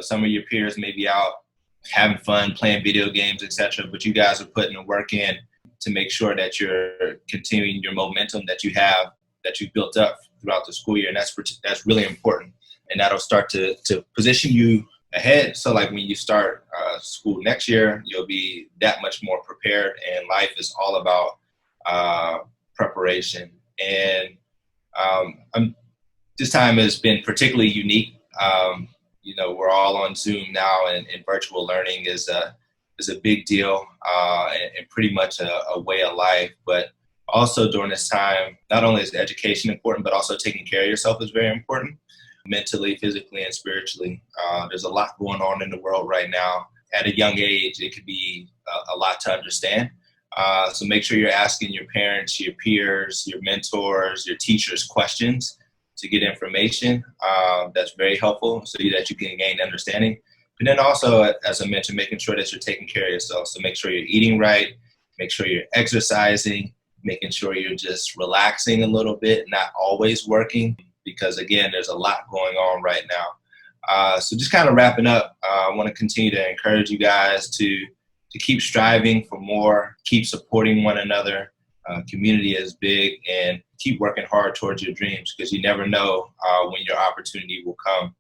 Some of your peers may be out having fun, playing video games, etc. But you guys are putting the work in to make sure that you're continuing your momentum that you've built up throughout the school year, and that's really important. And that'll start to position you ahead. So like when you start school next year, you'll be that much more prepared. And life is all about preparation. And this time has been particularly unique. We're all on Zoom now, and virtual learning is a big deal and pretty much a way of life. But also during this time, not only is education important, but also taking care of yourself is very important, mentally, physically, and spiritually. There's a lot going on in the world right now. At a young age, it could be a lot to understand. So make sure you're asking your parents, your peers, your mentors, your teachers questions to get information. That's very helpful so that you can gain understanding. And then also, as I mentioned, making sure that you're taking care of yourself. So make sure you're eating right, make sure you're exercising, making sure you're just relaxing a little bit, not always working, because again, there's a lot going on right now. So just kind of wrapping up, I want to continue to encourage you guys to keep striving for more, keep supporting one another. Community is big, and keep working hard towards your dreams, because you never know when your opportunity will come.